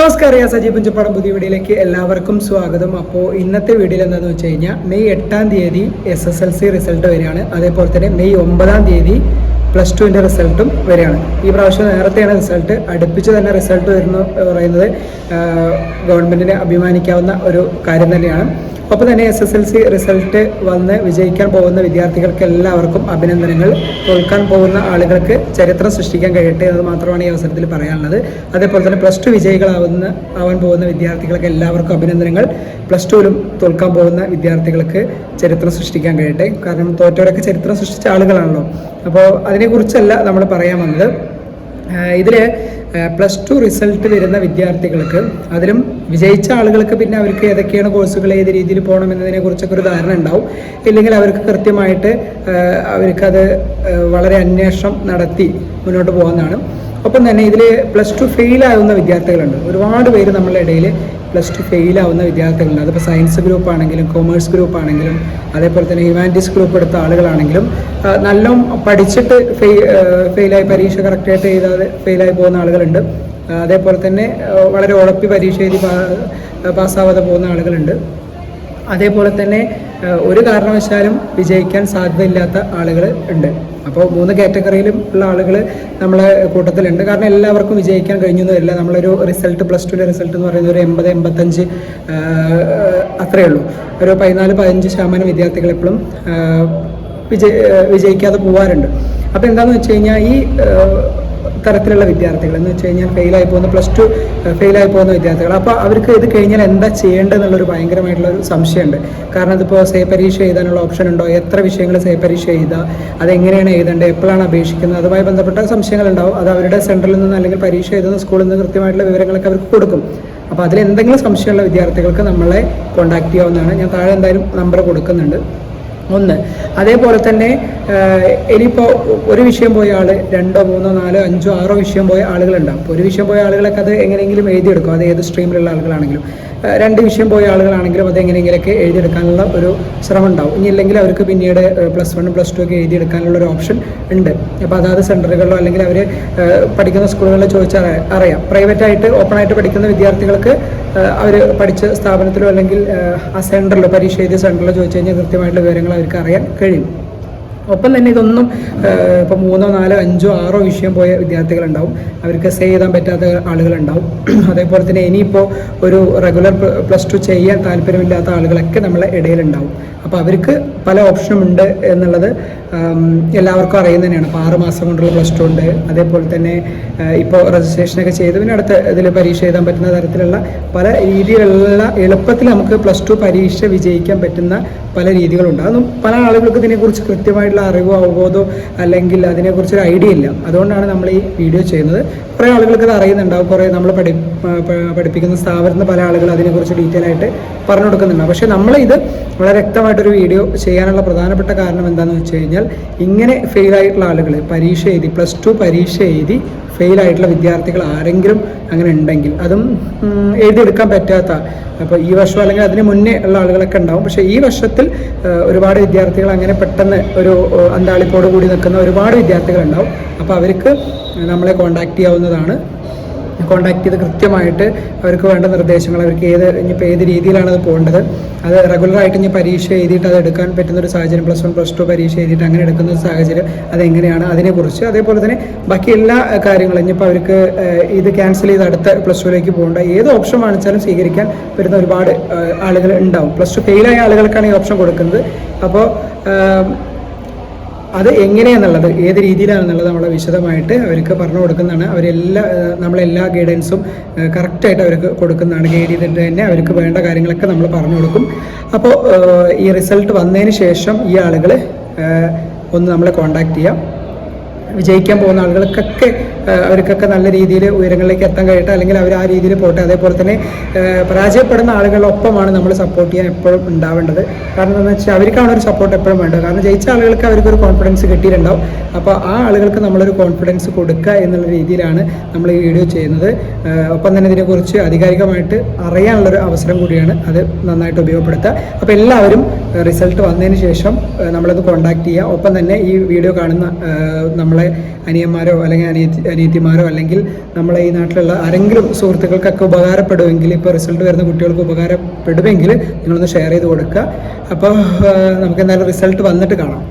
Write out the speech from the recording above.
നമസ്കാരം, ഞാൻ സജീവ് പുഞ്ചപ്പാടം. പുതിയ വീഡിയോയിലേക്ക് എല്ലാവർക്കും സ്വാഗതം. അപ്പോൾ ഇന്നത്തെ വീഡിയോയിൽ എന്താണെന്ന് വെച്ച് കഴിഞ്ഞാൽ മെയ് 8-ാം തീയതി SSLC റിസൾട്ട് വരികയാണ്. അതേപോലെ തന്നെ മെയ് 9-ാം തീയതി +2ൻ്റെ റിസൾട്ടും വരികയാണ്. ഈ പ്രാവശ്യം നേരത്തെയാണ് റിസൾട്ട്, അടുപ്പിച്ച് തന്നെ റിസൾട്ട് വരുന്നു പറയുന്നത് ഗവൺമെൻറ്റിനെ അഭിമാനിക്കാവുന്ന ഒരു കാര്യം തന്നെയാണ്. ഒപ്പം തന്നെ SSLC റിസൾട്ട് വന്ന് വിജയിക്കാൻ പോകുന്ന വിദ്യാർത്ഥികൾക്ക് എല്ലാവർക്കും അഭിനന്ദനങ്ങൾ. തോൽക്കാൻ പോകുന്ന ആളുകൾക്ക് ചരിത്രം സൃഷ്ടിക്കാൻ കഴിയട്ടെ എന്നത് മാത്രമാണ് ഈ അവസരത്തിൽ പറയാനുള്ളത്. അതേപോലെ തന്നെ +2 വിജയികളാവാൻ പോകുന്ന വിദ്യാർത്ഥികൾക്ക് എല്ലാവർക്കും അഭിനന്ദനങ്ങൾ. +2ലും തോൽക്കാൻ പോകുന്ന വിദ്യാർത്ഥികൾക്ക് ചരിത്രം സൃഷ്ടിക്കാൻ കഴിയട്ടെ. കാരണം തോറ്റവരൊക്കെ ചരിത്രം സൃഷ്ടിച്ച ആളുകളാണല്ലോ. അപ്പോൾ അതിനെക്കുറിച്ചല്ല നമ്മൾ പറയാൻ വന്നത്. ഇതിൽ +2 റിസൾട്ട് വരുന്ന വിദ്യാർത്ഥികൾക്ക്, അതിലും വിജയിച്ച ആളുകൾക്ക് പിന്നെ അവർക്ക് ഏതൊക്കെയാണ് കോഴ്സുകൾ ഏത് രീതിയിൽ പോകണം എന്നതിനെ കുറിച്ചൊക്കെ ഒരു ധാരണ ഉണ്ടാവും. ഇല്ലെങ്കിൽ അവർക്ക് കൃത്യമായിട്ട് അവർക്കത് വളരെ അന്വേഷണം നടത്തി മുന്നോട്ട് പോകുന്നതാണ്. ഒപ്പം തന്നെ ഇതിൽ +2 ഫെയിലാകുന്ന വിദ്യാർത്ഥികളുണ്ട്. ഒരുപാട് പേര് നമ്മളുടെ ഇടയിൽ +2 ഫെയിലാവുന്ന വിദ്യാർത്ഥികളുണ്ട്. അതിപ്പോൾ സയൻസ് ഗ്രൂപ്പ് ആണെങ്കിലും കൊമേഴ്സ് ഗ്രൂപ്പ് ആണെങ്കിലും അതേപോലെ തന്നെ ഹ്യൂമാനിറ്റീസ് ഗ്രൂപ്പ് എടുത്ത ആളുകളാണെങ്കിലും നല്ല പഠിച്ചിട്ട് ഫെയിലായി, പരീക്ഷ കറക്റ്റായിട്ട് എഴുതാതെ ഫെയിലായി പോകുന്ന ആളുകളുണ്ട്. അതേപോലെ തന്നെ വളരെ ഉഴപ്പി പരീക്ഷ എഴുതി പാസ്സാവാതെ പോകുന്ന ആളുകളുണ്ട്. അതേപോലെ തന്നെ ഒരു കാരണവശാലും വിജയിക്കാൻ സാധ്യതയില്ലാത്ത ആളുകൾ ഉണ്ട്. അപ്പോൾ 3 കാറ്റഗറിയിലും ഉള്ള ആളുകൾ നമ്മളെ കൂട്ടത്തിലുണ്ട്. കാരണം എല്ലാവർക്കും വിജയിക്കാൻ കഴിഞ്ഞൊന്നുമില്ല. നമ്മളൊരു റിസൾട്ട് +2ൻ്റെ റിസൾട്ട് എന്ന് പറയുന്നത് ഒരു 80-85 അത്രയേ ഉള്ളൂ. ഒരു 14-15% വിദ്യാർത്ഥികൾ എപ്പോഴും വിജയിക്കാതെ പോകാറുണ്ട്. അപ്പോൾ എന്താണെന്ന് വെച്ച് കഴിഞ്ഞാൽ ഈ തരത്തിലുള്ള വിദ്യാർത്ഥികൾ എന്ന് വെച്ച് കഴിഞ്ഞാൽ ഫെയിലായി പോകുന്ന +2 ഫെയിലായി പോകുന്ന വിദ്യാർത്ഥികൾ, അപ്പോൾ അവർക്ക് ഇത് കഴിഞ്ഞാൽ എന്താ ചെയ്യേണ്ടതെന്നുള്ളൊരു ഭയങ്കരമായിട്ടുള്ളൊരു സംശയമുണ്ട്. കാരണം ഇതിപ്പോൾ പരീക്ഷ എഴുതാനുള്ള ഓപ്ഷൻ ഉണ്ടോ, എത്ര വിഷയങ്ങൾ പരീക്ഷ എഴുതുക, അതെങ്ങനെയാണ് എഴുതേണ്ടത്, എപ്പോഴാണ് അപേക്ഷിക്കുന്നത്, അതുമായി ബന്ധപ്പെട്ട സംശയങ്ങളുണ്ടാവും. അത് അവരുടെ സെൻറ്ററിൽ നിന്ന് അല്ലെങ്കിൽ പരീക്ഷ എഴുതുന്ന സ്കൂളിൽ നിന്ന് കൃത്യമായിട്ടുള്ള വിവരങ്ങളൊക്കെ അവർക്ക് കൊടുക്കും. അപ്പോൾ അതിലെന്തെങ്കിലും സംശയമുള്ള വിദ്യാർത്ഥികൾക്ക് നമ്മളെ കോൺടാക്ട് ചെയ്യാവുന്നതാണ്. ഞാൻ താഴെ എന്തായാലും നമ്പർ കൊടുക്കുന്നുണ്ട്. അതേപോലെ തന്നെ ഇനിയിപ്പോൾ ഒരു വിഷയം പോയ ആൾ 2, 3, 4, 5, 6 വിഷയം പോയ ആളുകളുണ്ടാവും. അപ്പോൾ ഒരു വിഷയം പോയ ആളുകളൊക്കെ അത് എങ്ങനെയെങ്കിലും എഴുതിയെടുക്കും. അത് ഏത് സ്ട്രീമിലുള്ള ആളുകളാണെങ്കിലും, 2 വിഷയം പോയ ആളുകളാണെങ്കിലും അത് എങ്ങനെയെങ്കിലൊക്കെ എഴുതിയെടുക്കാനുള്ള ഒരു ശ്രമം ഉണ്ടാവും. ഇനി ഇല്ലെങ്കിൽ അവർക്ക് പിന്നീട് +1, +2 ഒക്കെ എഴുതിയെടുക്കാനുള്ള ഒരു ഓപ്ഷൻ ഉണ്ട്. അപ്പോൾ അതാത് സെൻറ്ററുകളിലോ അല്ലെങ്കിൽ അവർ പഠിക്കുന്ന സ്കൂളുകളിൽ ചോദിച്ചാൽ അറിയാം. പ്രൈവറ്റായിട്ട് ഓപ്പണായിട്ട് പഠിക്കുന്ന വിദ്യാർത്ഥികൾക്ക് അവർ പഠിച്ച സ്ഥാപനത്തിലോ അല്ലെങ്കിൽ ആ സെൻറ്ററിലോ പരീക്ഷ എഴുതിയ സെൻറ്ററിലോ ചോദിച്ചു കഴിഞ്ഞാൽ കൃത്യമായിട്ടുള്ള വിവരങ്ങൾ അവർക്ക് അറിയാൻ കഴിയും. ഒപ്പം തന്നെ ഇതൊന്നും ഇപ്പോൾ 3, 4, 5, 6 വിഷയം പോയ വിദ്യാർത്ഥികളുണ്ടാവും. അവർക്ക് എഴുതാൻ പറ്റാത്ത ആളുകളുണ്ടാവും. അതേപോലെ തന്നെ ഇനിയിപ്പോൾ ഒരു റെഗുലർ +2 ചെയ്യാൻ താല്പര്യമില്ലാത്ത ആളുകളൊക്കെ നമ്മളെ ഇടയിലുണ്ടാവും. അപ്പോൾ അവർക്ക് പല ഓപ്ഷനും ഉണ്ട് എന്നുള്ളത് എല്ലാവർക്കും അറിയുന്നത് തന്നെയാണ്. ഇപ്പോൾ 6 മാസം കൊണ്ടുള്ള +2 ഉണ്ട്. അതേപോലെ തന്നെ ഇപ്പോൾ രജിസ്ട്രേഷനൊക്കെ ചെയ്ത് പിന്നെ അടുത്ത ഇതിൽ പരീക്ഷ എഴുതാൻ പറ്റുന്ന തരത്തിലുള്ള പല രീതിയിലുള്ള എളുപ്പത്തിൽ നമുക്ക് +2 പരീക്ഷ വിജയിക്കാൻ പറ്റുന്ന പല രീതികളുണ്ട്. അതൊന്നും പല ആളുകൾക്ക് ഇതിനെക്കുറിച്ച് കൃത്യമായിട്ടുള്ള അറിവോ അവബോധമോ അല്ലെങ്കിൽ അതിനെക്കുറിച്ചൊരു ഐഡിയ ഇല്ല. അതുകൊണ്ടാണ് നമ്മൾ ഈ വീഡിയോ ചെയ്യുന്നത്. കുറേ ആളുകൾക്ക് ഇത് അറിയുന്നുണ്ടാവും. കുറേ നമ്മൾ പഠിപ്പിക്കുന്ന സ്ഥാപനത്തിന് പല ആളുകൾ അതിനെക്കുറിച്ച് ഡീറ്റെയിൽ ആയിട്ട് പറഞ്ഞു കൊടുക്കുന്നുണ്ടാവും. പക്ഷേ നമ്മളിത് വളരെ വ്യക്തമായിട്ടൊരു വീഡിയോ ചെയ്യാനുള്ള പ്രധാനപ്പെട്ട കാരണം എന്താണെന്ന് വെച്ച് കഴിഞ്ഞാൽ, ഇങ്ങനെ ഫെയിലായിട്ടുള്ള ആളുകൾ പരീക്ഷ എഴുതി +2 പരീക്ഷ എഴുതി ഫെയിലായിട്ടുള്ള വിദ്യാർത്ഥികൾ ആരെങ്കിലും അങ്ങനെ ഉണ്ടെങ്കിൽ, അതും എഴുതിയെടുക്കാൻ പറ്റാത്ത, അപ്പോൾ ഈ വർഷം അല്ലെങ്കിൽ അതിന് മുന്നേ ഉള്ള ആളുകളൊക്കെ ഉണ്ടാവും. പക്ഷേ ഈ വർഷത്തിൽ ഒരുപാട് വിദ്യാർത്ഥികൾ അങ്ങനെ പെട്ടെന്ന് ഒരു അന്താളിപ്പോട് കൂടി നിൽക്കുന്ന ഒരുപാട് വിദ്യാർത്ഥികളുണ്ടാവും. അപ്പോൾ അവർക്ക് നമ്മളെ കോൺടാക്റ്റ് ചെയ്യാവുന്നതാണ്. കോൺടാക്ട് ചെയ്ത് കൃത്യമായിട്ട് അവർക്ക് വേണ്ട നിർദ്ദേശങ്ങൾ, അവർക്ക് ഇനിയിപ്പോൾ ഏത് രീതിയിലാണ് അത് പോകേണ്ടത്, അത് റെഗുലറായിട്ട് ഇനി പരീക്ഷ എഴുതിയിട്ട് അത് എടുക്കാൻ പറ്റുന്നൊരു സാഹചര്യം, +1, +2 പരീക്ഷ എഴുതിയിട്ട് അങ്ങനെ എടുക്കുന്ന ഒരു സാഹചര്യം അതെങ്ങനെയാണ് അതിനെക്കുറിച്ച്, അതേപോലെ തന്നെ ബാക്കി എല്ലാ കാര്യങ്ങളും, ഇനിയിപ്പോൾ അവർക്ക് ഇത് ക്യാൻസൽ ചെയ്ത് അടുത്ത +2ലേക്ക് പോകേണ്ട ഏത് ഓപ്ഷൻ വാങ്ങിച്ചാലും സ്വീകരിക്കാൻ പറ്റുന്ന ഒരുപാട് ആളുകൾ ഉണ്ടാവും. +2 ഫെയിലായ ആളുകൾക്കാണ് ഈ ഓപ്ഷൻ കൊടുക്കുന്നത്. അപ്പോൾ അത് എങ്ങനെയാണെന്നുള്ളത്, ഏത് രീതിയിലാണെന്നുള്ളത് നമ്മളെ വിശദമായിട്ട് അവർക്ക് പറഞ്ഞു കൊടുക്കുന്നതാണ്. നമ്മളെല്ലാ ഗൈഡൻസും കറക്റ്റായിട്ട് അവർക്ക് കൊടുക്കുന്നതാണ്. ഗൈഡ് ചെയ്തിട്ട് തന്നെ അവർക്ക് വേണ്ട കാര്യങ്ങളൊക്കെ നമ്മൾ പറഞ്ഞു കൊടുക്കും. അപ്പോൾ ഈ റിസൾട്ട് വന്നതിന് ശേഷം ഈ ആളുകൾ ഒന്ന് നമ്മളെ കോൺടാക്റ്റ് ചെയ്യാം. വിജയിക്കാൻ പോകുന്ന ആളുകൾക്കൊക്കെ അവർക്കൊക്കെ നല്ല രീതിയിൽ ഉയരങ്ങളിലേക്ക് എത്താൻ കഴിയട്ടെ, അല്ലെങ്കിൽ അവർ ആ രീതിയിൽ പോട്ടെ. അതേപോലെ തന്നെ പരാജയപ്പെടുന്ന ആളുകളൊപ്പമാണ് നമ്മൾ സപ്പോർട്ട് ചെയ്യാൻ എപ്പോഴും ഉണ്ടാവേണ്ടത്. കാരണം എന്താണെന്ന് വെച്ചാൽ അവർക്കാണ് ഒരു സപ്പോർട്ട് എപ്പോഴും വേണ്ടത്. കാരണം ജയിച്ച ആളുകൾക്ക് അവർക്കൊരു കോൺഫിഡൻസ് കിട്ടിയിട്ടുണ്ടാവും. അപ്പോൾ ആ ആളുകൾക്ക് നമ്മളൊരു കോൺഫിഡൻസ് കൊടുക്കുക എന്നുള്ള രീതിയിലാണ് നമ്മൾ ഈ വീഡിയോ ചെയ്യുന്നത്. ഒപ്പം തന്നെ ഇതിനെക്കുറിച്ച് ആധികാരികമായിട്ട് അറിയാനുള്ളൊരു അവസരം കൂടിയാണ്. അത് നന്നായിട്ട് ഉപയോഗപ്പെടുത്തുക. അപ്പോൾ എല്ലാവരും റിസൾട്ട് വന്നതിന് ശേഷം നമ്മളത് കോൺടാക്ട് ചെയ്യുക. ഒപ്പം തന്നെ ഈ വീഡിയോ കാണുന്ന നമ്മളെ അനിയന്മാരോ അല്ലെങ്കിൽ അനിയത്തിമാരോ അല്ലെങ്കിൽ നമ്മളെ ഈ നാട്ടിലുള്ള ആരെങ്കിലും സുഹൃത്തുക്കൾക്കൊക്കെ ഉപകാരപ്പെടുമെങ്കിൽ, ഇപ്പോൾ റിസൾട്ട് വരുന്ന കുട്ടികൾക്ക് ഉപകാരപ്പെടുമെങ്കിൽ നിങ്ങളൊന്ന് ഷെയർ ചെയ്ത് കൊടുക്കുക. അപ്പോൾ നമുക്ക് എന്തായാലും റിസൾട്ട് വന്നിട്ട് കാണാം.